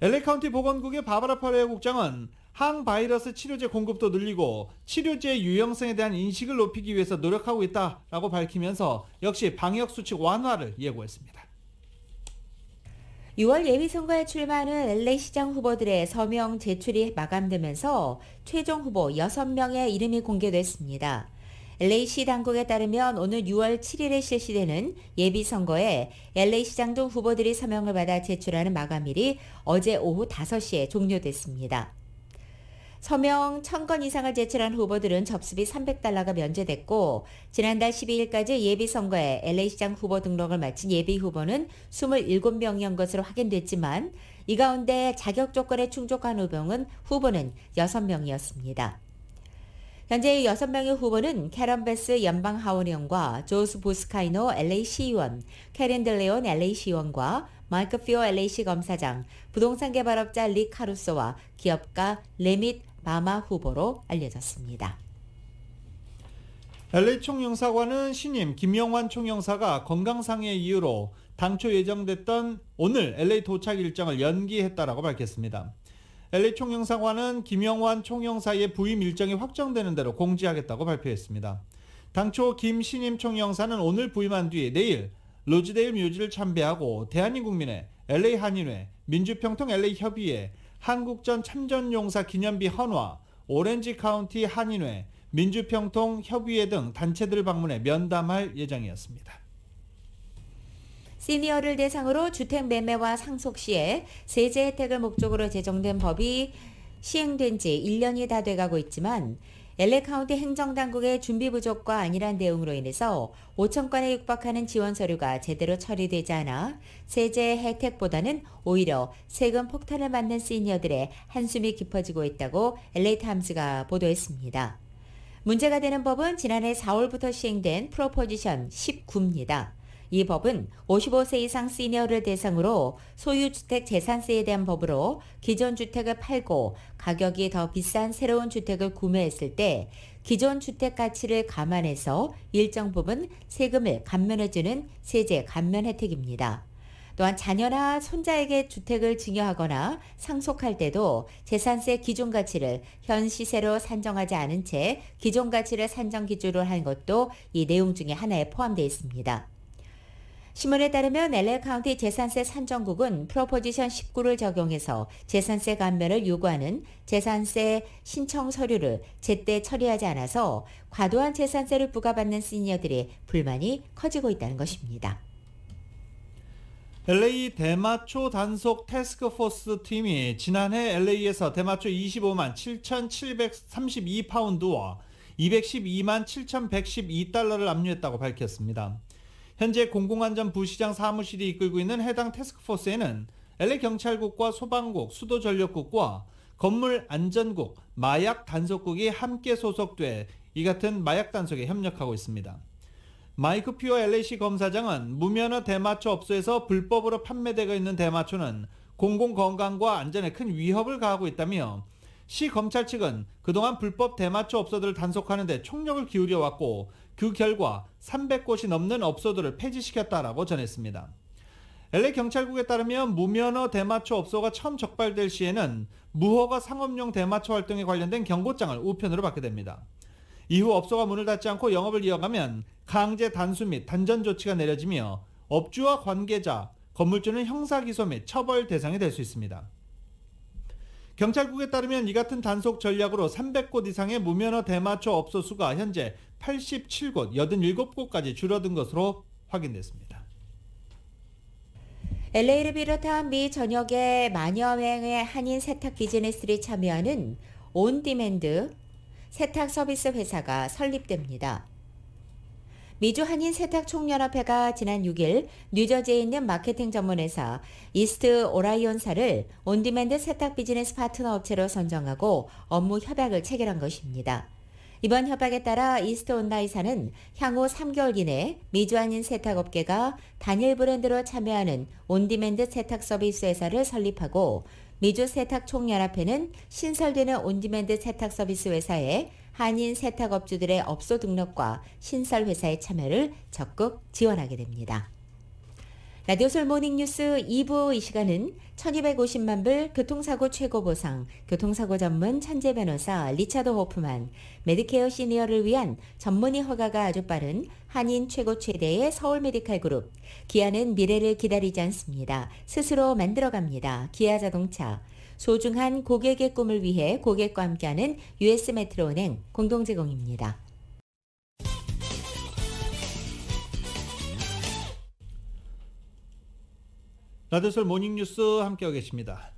LA 카운티 보건국의 바바라 파레오 국장은 항바이러스 치료제 공급도 늘리고 치료제의 유용성에 대한 인식을 높이기 위해서 노력하고 있다라고 밝히면서 역시 방역수칙 완화를 예고했습니다. 6월 예비선거에 출마하는 LA시장 후보들의 서명 제출이 마감되면서 최종 후보 6명의 이름이 공개됐습니다. LA시 당국에 따르면 오늘 6월 7일에 실시되는 예비선거에 LA시장 등 후보들이 서명을 받아 제출하는 마감일이 어제 오후 5시에 종료됐습니다. 서명 1000건 이상을 제출한 후보들은 접수비 $300가 면제됐고 지난달 12일까지 예비선거에 LA시장 후보 등록을 마친 예비후보는 27명이었던 것으로 확인됐지만 이 가운데 자격 조건에 충족한 후보는 6명이었습니다. 현재 6명의 후보는 캐런 베스 연방하원의원과 조스 보스카이노 LA시의원, 캐린 델레온 LA시의원과 마이크 피오 LA시 검사장, 부동산 개발업자 리 카루소와 기업가 레밋 마마 후보로 알려졌습니다. LA 총영사관은 신임 김영환 총영사가 건강상의 이유로 당초 예정됐던 오늘 LA 도착 일정을 연기했다라고 밝혔습니다. LA 총영사관은 김영환 총영사의 부임 일정이 확정되는 대로 공지하겠다고 발표했습니다. 당초 김 신임 총영사는 오늘 부임한 뒤 내일 로즈데일 뮤지를 참배하고 대한민국민회, LA 한인회, 민주평통 LA 협의회, 한국전 참전용사 기념비 헌화, 오렌지 카운티 한인회, 민주평통 협의회 등 단체들을 방문해 면담할 예정이었습니다. 시니어를 대상으로 주택 매매와 상속 시에 세제 혜택을 목적으로 제정된 법이 시행된 지 1년이 다 돼가고 있지만 LA 카운티 행정당국의 준비 부족과 안일한 대응으로 인해서 5천 건에 육박하는 지원 서류가 제대로 처리되지 않아 세제 혜택보다는 오히려 세금 폭탄을 맞는 시니어들의 한숨이 깊어지고 있다고 LA타임스가 보도했습니다. 문제가 되는 법은 지난해 4월부터 시행된 프로포지션 19입니다. 이 법은 55세 이상 시니어를 대상으로 소유주택 재산세에 대한 법으로 기존 주택을 팔고 가격이 더 비싼 새로운 주택을 구매했을 때 기존 주택 가치를 감안해서 일정 부분 세금을 감면해주는 세제 감면 혜택입니다. 또한 자녀나 손자에게 주택을 증여하거나 상속할 때도 재산세 기준 가치를 현 시세로 산정하지 않은 채 기존 가치를 산정 기준으로 하는 것도 이 내용 중에 하나에 포함되어 있습니다. 신문에 따르면 LA 카운티 재산세 산정국은 프로포지션 19를 적용해서 재산세 감면을 요구하는 재산세 신청 서류를 제때 처리하지 않아서 과도한 재산세를 부과받는 시니어들의 불만이 커지고 있다는 것입니다. LA 대마초 단속 태스크포스 팀이 지난해 LA에서 대마초 25만 7,732파운드와 212만 7,112달러를 압류했다고 밝혔습니다. 현재 공공안전부시장 사무실이 이끌고 있는 해당 태스크포스에는 LA 경찰국과 소방국, 수도전력국과 건물안전국, 마약단속국이 함께 소속돼 이 같은 마약 단속에 협력하고 있습니다. 마이크 퓨어 LA시 검사장은 무면허 대마초 업소에서 불법으로 판매되고 있는 대마초는 공공건강과 안전에 큰 위협을 가하고 있다며 시 검찰 측은 그동안 불법 대마초 업소들을 단속하는 데 총력을 기울여 왔고 그 결과 300곳이 넘는 업소들을 폐지시켰다라고 전했습니다. LA 경찰국에 따르면 무면허 대마초 업소가 처음 적발될 시에는 무허가 상업용 대마초 활동에 관련된 경고장을 우편으로 받게 됩니다. 이후 업소가 문을 닫지 않고 영업을 이어가면 강제 단수 및 단전 조치가 내려지며 업주와 관계자, 건물주는 형사기소 및 처벌 대상이 될 수 있습니다. 경찰국에 따르면 이 같은 단속 전략으로 300곳 이상의 무면허 대마초 업소 수가 현재 87곳, 87곳까지 줄어든 것으로 확인됐습니다. LA를 비롯한 미 전역의 만여 명의 한인 세탁 비즈니스들이 참여하는 온디맨드 세탁 서비스 회사가 설립됩니다. 미주 한인 세탁 총연합회가 지난 6일 뉴저지에 있는 마케팅 전문회사 이스트 오라이온사를 온디맨드 세탁 비즈니스 파트너 업체로 선정하고 업무 협약을 체결한 것입니다. 이번 협약에 따라 이스트 온라이사는 향후 3개월 이내 미주 한인 세탁업계가 단일 브랜드로 참여하는 온디맨드 세탁 서비스 회사를 설립하고 미주 세탁 총연합회는 신설되는 온디맨드 세탁 서비스 회사에 한인 세탁업주들의 업소 등록과 신설 회사의 참여를 적극 지원하게 됩니다. 라디오솔 모닝뉴스 2부 이 시간은 1250만 불 교통사고 최고보상, 교통사고 전문 천재 변호사 리차드 호프만, 메디케어 시니어를 위한 전문의 허가가 아주 빠른 한인 최고 최대의 서울 메디칼 그룹, 기아는 미래를 기다리지 않습니다. 스스로 만들어갑니다. 기아자동차, 소중한 고객의 꿈을 위해 고객과 함께하는 US 메트로은행 공동 제공입니다. 라디오솔 모닝뉴스 함께하고 계십니다.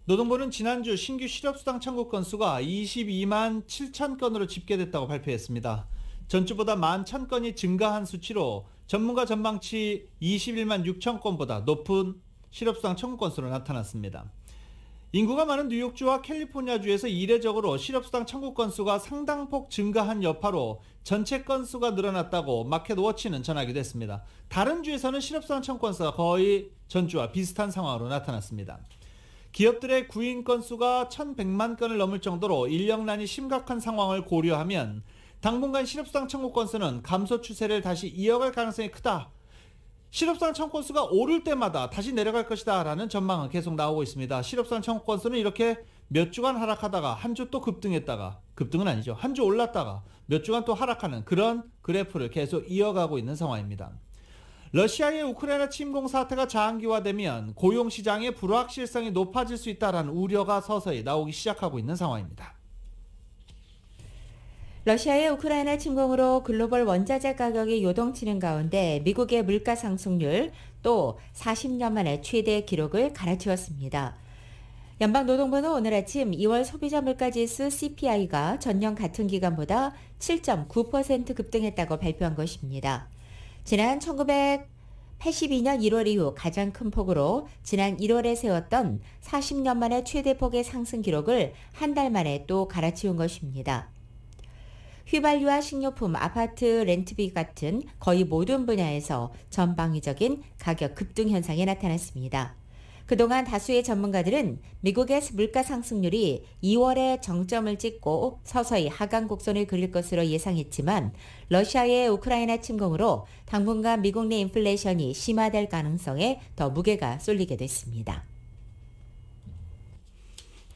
노동부는 지난주 신규 실업수당 청구 건수가 22만 7천 건으로 집계됐다고 발표했습니다. 전주보다 11,000건이 증가한 수치로 전문가 전망치 21만 6천 건보다 높은 실업수당 청구 건수로 나타났습니다. 인구가 많은 뉴욕주와 캘리포니아주에서 이례적으로 실업수당 청구 건수가 상당폭 증가한 여파로 전체 건수가 늘어났다고 마켓워치는 전하기도 했습니다. 다른 주에서는 실업수당 청구 건수가 거의 전주와 비슷한 상황으로 나타났습니다. 기업들의 구인 건수가 1,100만 건을 넘을 정도로 인력난이 심각한 상황을 고려하면 당분간 실업수당 청구 건수는 감소 추세를 다시 이어갈 가능성이 크다. 실업수당 청구 건수가 오를 때마다 다시 내려갈 것이다 라는 전망은 계속 나오고 있습니다. 실업수당 청구 건수는 이렇게 몇 주간 하락하다가 한 주 또 급등했다가, 급등은 아니죠, 한 주 올랐다가 몇 주간 또 하락하는 그런 그래프를 계속 이어가고 있는 상황입니다. 러시아의 우크라이나 침공 사태가 장기화되면 고용시장의 불확실성이 높아질 수 있다는 우려가 서서히 나오기 시작하고 있는 상황입니다. 러시아의 우크라이나 침공으로 글로벌 원자재 가격이 요동치는 가운데 미국의 물가 상승률 또 40년 만에 최대 기록을 갈아치웠습니다. 연방노동부는 오늘 아침 2월 소비자 물가지수 CPI가 전년 같은 기간보다 7.9% 급등했다고 발표한 것입니다. 지난 1982년 1월 이후 가장 큰 폭으로 지난 1월에 세웠던 40년 만에 최대 폭의 상승 기록을 한 달 만에 또 갈아치운 것입니다. 휘발유와 식료품, 아파트 렌트비 같은 거의 모든 분야에서 전방위적인 가격 급등 현상이 나타났습니다. 그동안 다수의 전문가들은 미국의 물가 상승률이 2월에 정점을 찍고 서서히 하강 곡선을 그릴 것으로 예상했지만 러시아의 우크라이나 침공으로 당분간 미국 내 인플레이션이 심화될 가능성에 더 무게가 쏠리게 됐습니다.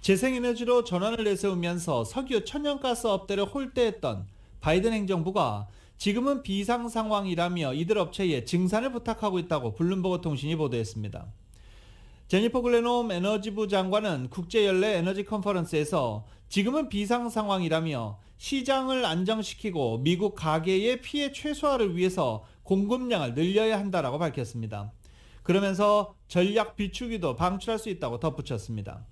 재생에너지로 전환을 내세우면서 석유 천연가스 업대를 홀대했던 바이든 행정부가 지금은 비상 상황이라며 이들 업체에 증산을 부탁하고 있다고 블룸버그 통신이 보도했습니다. 제니퍼 글래놈 에너지부 장관은 국제연례 에너지 컨퍼런스에서 지금은 비상 상황이라며 시장을 안정시키고 미국 가계의 피해 최소화를 위해서 공급량을 늘려야 한다라고 밝혔습니다. 그러면서 전략 비축유도 방출할 수 있다고 덧붙였습니다.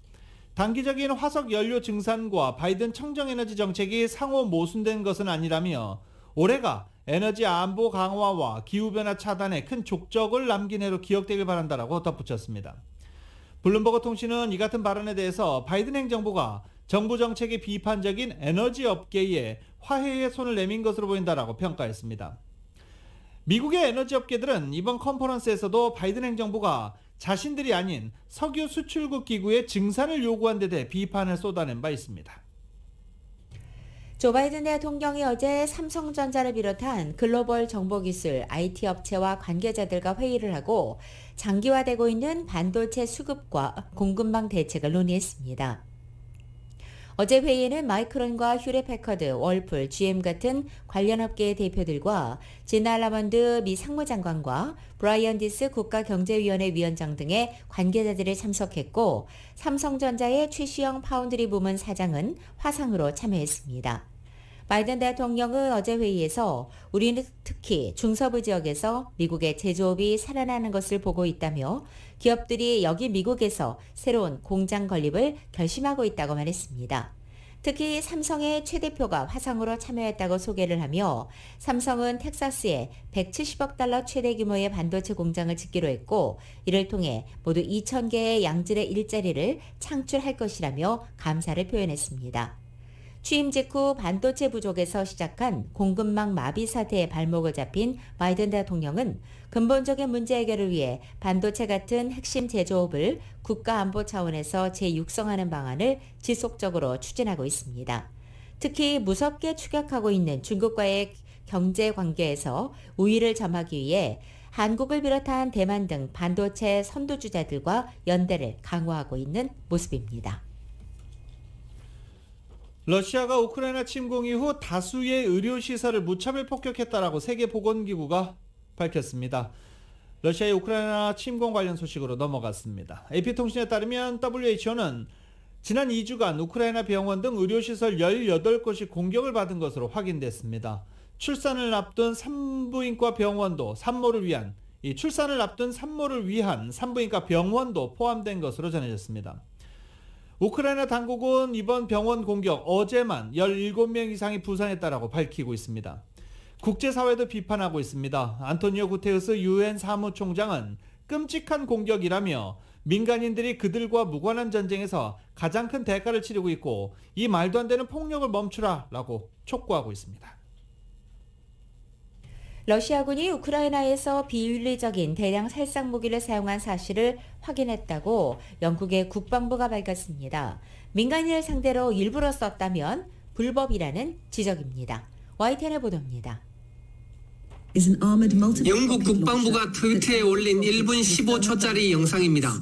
단기적인 화석 연료 증산과 바이든 청정에너지 정책이 상호 모순된 것은 아니라며 올해가 에너지 안보 강화와 기후변화 차단에 큰 족적을 남긴 해로 기억되길 바란다라고 덧붙였습니다. 블룸버그 통신은 이 같은 발언에 대해서 바이든 행정부가 정부 정책에 비판적인 에너지 업계에 화해의 손을 내민 것으로 보인다라고 평가했습니다. 미국의 에너지 업계들은 이번 컨퍼런스에서도 바이든 행정부가 자신들이 아닌 석유 수출국 기구의 증산을 요구한 데 대해 비판을 쏟아낸 바 있습니다. 조 바이든 대통령이 어제 삼성전자를 비롯한 글로벌 정보기술 IT 업체와 관계자들과 회의를 하고 장기화되고 있는 반도체 수급과 공급망 대책을 논의했습니다. 어제 회의에는 마이크론과 휴레패커드, 월풀, GM 같은 관련 업계의 대표들과 지나 라먼드 미 상무장관과 브라이언 디스 국가경제위원회 위원장 등의 관계자들이 참석했고 삼성전자의 최시영 파운드리 부문 사장은 화상으로 참여했습니다. 바이든 대통령은 어제 회의에서 우리는 특히 중서부 지역에서 미국의 제조업이 살아나는 것을 보고 있다며 기업들이 여기 미국에서 새로운 공장 건립을 결심하고 있다고 말했습니다. 특히 삼성의 최 대표가 화상으로 참여했다고 소개를 하며 삼성은 텍사스에 170억 달러 최대 규모의 반도체 공장을 짓기로 했고 이를 통해 모두 2,000개의 양질의 일자리를 창출할 것이라며 감사를 표현했습니다. 취임 직후 반도체 부족에서 시작한 공급망 마비 사태에 발목을 잡힌 바이든 대통령은 근본적인 문제 해결을 위해 반도체 같은 핵심 제조업을 국가 안보 차원에서 재육성하는 방안을 지속적으로 추진하고 있습니다. 특히 무섭게 추격하고 있는 중국과의 경제 관계에서 우위를 점하기 위해 한국을 비롯한 대만 등 반도체 선두주자들과 연대를 강화하고 있는 모습입니다. 러시아가 우크라이나 침공 이후 다수의 의료시설을 무차별 폭격했다라고 세계보건기구가 밝혔습니다. 러시아의 우크라이나 침공 관련 소식으로 넘어갔습니다. AP통신에 따르면 WHO는 지난 2주간 우크라이나 병원 등 의료시설 18곳이 공격을 받은 것으로 확인됐습니다. 출산을 앞둔 산부인과 병원도 출산을 앞둔 산모를 위한 산부인과 병원도 포함된 것으로 전해졌습니다. 우크라이나 당국은 이번 병원 공격 어제만 17명 이상이 부상했다라고 밝히고 있습니다. 국제사회도 비판하고 있습니다. 안토니오 구테우스 UN 사무총장은 끔찍한 공격이라며 민간인들이 그들과 무관한 전쟁에서 가장 큰 대가를 치르고 있고 이 말도 안 되는 폭력을 멈추라라고 촉구하고 있습니다. 러시아군이 우크라이나에서 비윤리적인 대량 살상 무기를 사용한 사실을 확인했다고 영국의 국방부가 밝혔습니다. 민간인을 상대로 일부러 썼다면 불법이라는 지적입니다. YTN의 보도입니다. 영국 국방부가 트위터에 올린 1분 15초짜리 영상입니다.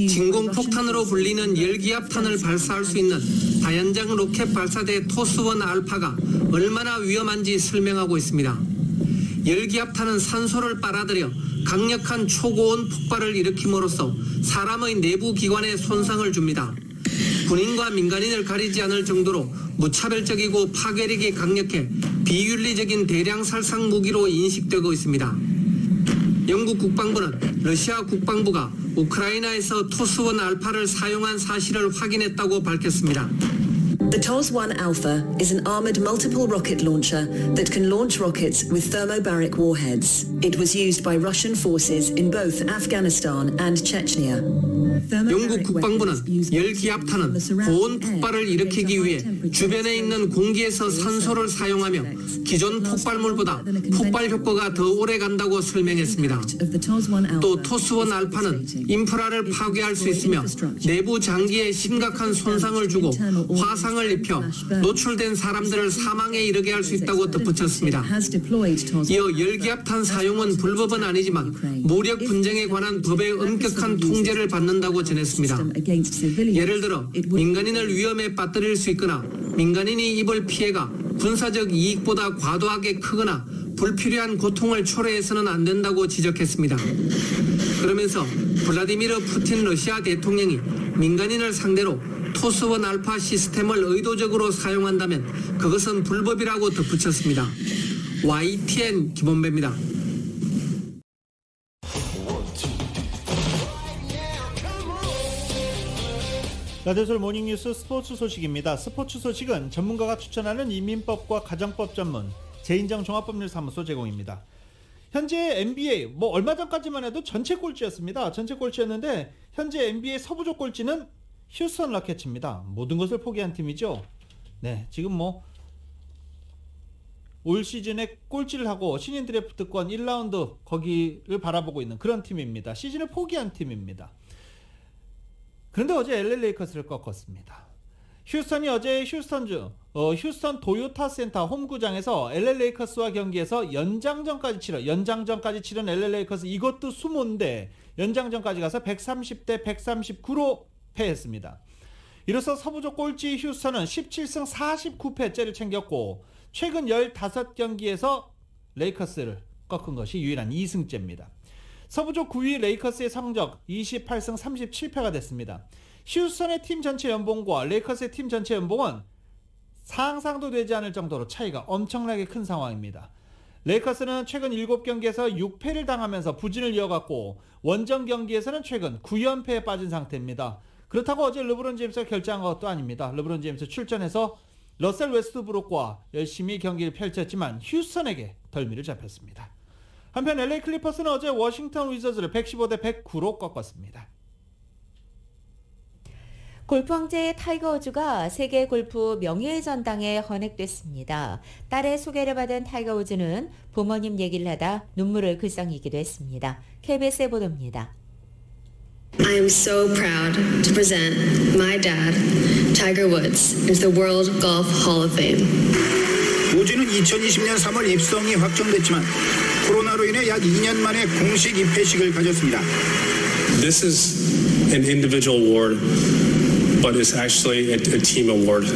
진공폭탄으로 불리는 열기압탄을 발사할 수 있는 다연장 로켓 발사대 토스1 알파가 얼마나 위험한지 설명하고 있습니다. 열기압탄은 산소를 빨아들여 강력한 초고온 폭발을 일으킴으로써 사람의 내부 기관에 손상을 줍니다. 군인과 민간인을 가리지 않을 정도로 무차별적이고 파괴력이 강력해 비윤리적인 대량 살상 무기로 인식되고 있습니다. 영국 국방부는 러시아 국방부가 우크라이나에서 토스1 알파를 사용한 사실을 확인했다고 밝혔습니다. The TOS-1 Alpha is an armored multiple rocket launcher that can launch rockets with thermobaric warheads. It was used by Russian forces in both Afghanistan and Chechnya. 영국 국방부는 열기압탄은 고온 폭발을 일으키기 위해 주변에 있는 공기에서 산소를 사용하며 기존 폭발물보다 폭발 효과가 더 오래 간다고 설명했습니다. 또 토스-1 알파는 인프라를 파괴할 수 있으며 내부 장기에 심각한 손상을 주고 화상을 입혀 노출된 사람들을 사망에 이르게 할 수 있다고 덧붙였습니다. 이어 열기압탄 사용은 불법은 아니지만 무력 분쟁에 관한 법의 엄격한 통제를 받는다고 전했습니다. 예를 들어 민간인을 위험에 빠뜨릴 수 있거나 민간인이 입을 피해가 군사적 이익보다 과도하게 크거나 불필요한 고통을 초래해서는 안 된다고 지적했습니다. 그러면서 블라디미르 푸틴 러시아 대통령이 민간인을 상대로 토스-1 알파 시스템을 의도적으로 사용한다면 그것은 불법이라고 덧붙였습니다. YTN 김원배입니다. 라디오솔 모닝뉴스 스포츠 소식입니다. 스포츠 소식은 전문가가 추천하는 이민법과 가정법 전문 재인정 종합법률사무소 제공입니다. 현재 NBA 얼마 전까지만 해도 전체 꼴찌였습니다. 전체 꼴찌였는데 현재 NBA 서부조 꼴찌는 휴스턴 로켓츠입니다. 모든 것을 포기한 팀이죠. 네, 지금 올 시즌에 꼴찌를 하고 신인 드래프트권 1라운드 거기를 바라보고 있는 그런 팀입니다. 시즌을 포기한 팀입니다. 그런데 어제 LA 레이커스를 꺾었습니다. 휴스턴이 어제 휴스턴 도요타 센터 홈구장에서 LA 레이커스와 경기에서 연장전까지 치른 LA 레이커스, 이것도 수모인데 연장전까지 가서 130대 139로 패했습니다. 이로써 서부조 꼴찌 휴스턴은 17승 49패째를 챙겼고 최근 15경기에서 레이커스를 꺾은 것이 유일한 2승째입니다. 서부조 9위 레이커스의 성적 28승 37패가 됐습니다. 휴스턴의 팀 전체 연봉과 레이커스의 팀 전체 연봉은 상상도 되지 않을 정도로 차이가 엄청나게 큰 상황입니다. 레이커스는 최근 7경기에서 6패를 당하면서 부진을 이어갔고 원정 경기에서는 최근 9연패에 빠진 상태입니다. 그렇다고 어제 르브론 제임스가 결정한 것도 아닙니다. 르브론 제임스 출전해서 러셀 웨스트브룩과 열심히 경기를 펼쳤지만 휴스턴에게 덜미를 잡혔습니다. 한편 LA 클리퍼스는 어제 워싱턴 위저즈를 115대 109로 꺾었습니다. 골프 황제 타이거 우즈가 세계 골프 명예의 전당에 헌액됐습니다. 딸의 소개를 받은 타이거 우즈는 부모님 얘기를 하다 눈물을 글썽이기도 했습니다. KBS의 보도입니다. I am so proud to present my dad, Tiger Woods, into the World Golf Hall of Fame. 우즈는 2020년 3월 입성이 확정됐지만 코로나로 인해 약 2년 만에 공식 입회식을 가졌습니다. This is an individual award, but it's actually a team award.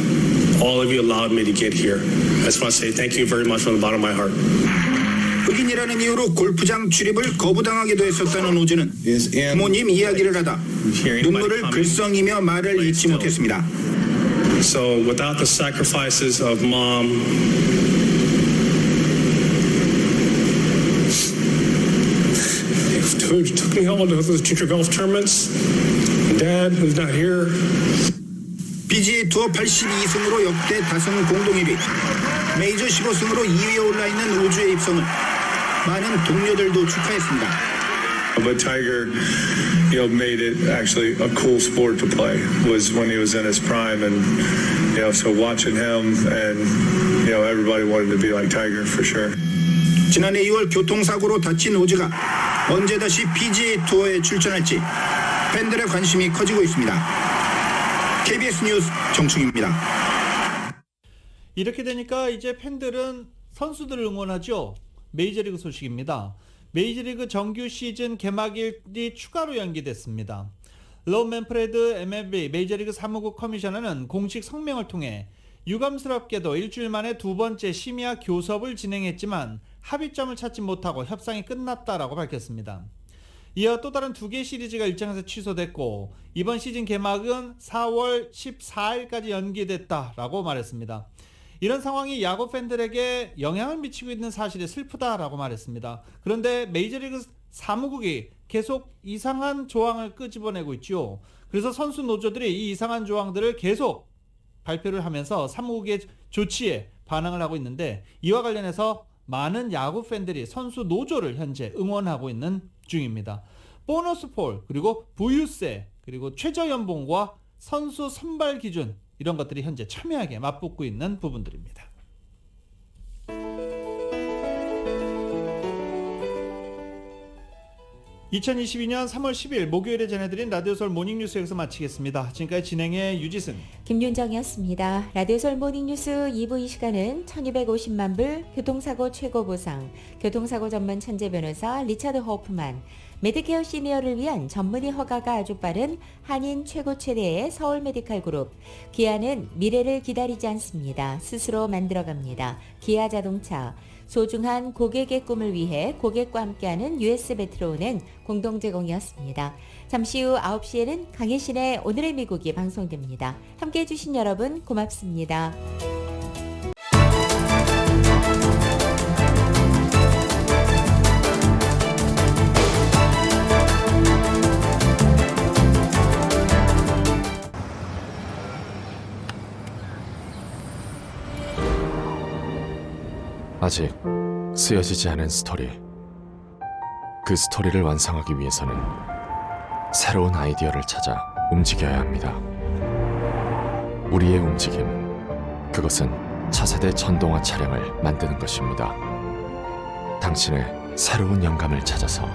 All of you allowed me to get here. I just want to say thank you very much from the bottom of my heart. 흑인이라는 이유로 골프장 출입을 거부당하기도 했었다는 우즈는 부모님 이야기를 하다 눈물을 글썽이며 말을 잇지 못했습니다. So without the sacrifices of mom, who took me all to the junior golf tournaments, dad who's not here. PGA 투어 82승으로 역대 다승 공동 1위, 메이저 15승으로 2위에 올라있는 우즈의 입성은 많은 동료들도 축하했습니다. But Tiger, made it actually a cool sport to play. Was when he was in his prime, and so watching him, and everybody wanted to be like Tiger for sure. 지난해 2월 교통사고로 다친 우즈가 언제 다시 PGA 투어에 출전할지 팬들의 관심이 커지고 있습니다. KBS 뉴스 정충입니다. 이렇게 되니까 이제 팬들은 선수들을 응원하죠. 메이저리그 소식입니다. 메이저리그 정규 시즌 개막일이 추가로 연기됐습니다. 로 맨프레드 MLB 메이저리그 사무국 커미셔너는 공식 성명을 통해 유감스럽게도 일주일 만에 두 번째 심야 교섭을 진행했지만 합의점을 찾지 못하고 협상이 끝났다라고 밝혔습니다. 이어 또 다른 2개 시리즈가 일정에서 취소됐고 이번 시즌 개막은 4월 14일까지 연기됐다라고 말했습니다. 이런 상황이 야구 팬들에게 영향을 미치고 있는 사실이 슬프다라고 말했습니다. 그런데 메이저리그 사무국이 계속 이상한 조항을 끄집어내고 있죠. 그래서 선수 노조들이 이 이상한 조항들을 계속 발표를 하면서 사무국의 조치에 반응을 하고 있는데, 이와 관련해서 많은 야구 팬들이 선수 노조를 현재 응원하고 있는 중입니다. 보너스 폴, 그리고 부유세, 그리고 최저연봉과 선수 선발 기준, 이런 것들이 현재 첨예하게 맞붙고 있는 부분들입니다. (2022년 3월 10일) 목요일에 전해드린 라디오서울 모닝뉴스 여기서 마치겠습니다. 지금까지 진행의 유지승, 김윤정이었습니다. 라디오서울 모닝뉴스 2부 이 시간은 1250만 불 교통사고 최고보상, 교통사고 전문 천재 변호사 리차드 호프만, 메디케어 시니어를 위한 전문의 허가가 아주 빠른 한인 최고 최대의 서울 메디칼 그룹, 기아는 미래를 기다리지 않습니다. 스스로 만들어갑니다. 기아 자동차, 소중한 고객의 꿈을 위해 고객과 함께하는 US 베트로는 공동 제공이었습니다. 잠시 후 9시에는 강혜신의 오늘의 미국이 방송됩니다. 함께해 주신 여러분 고맙습니다. 아직 쓰여지지 않은 스토리. 그 스토리를 완성하기 위해서는 새로운 아이디어를 찾아 움직여야 합니다. 우리의 움직임, 그것은 차세대 전동화 차량을 만드는 것입니다. 당신의 새로운 영감을 찾아서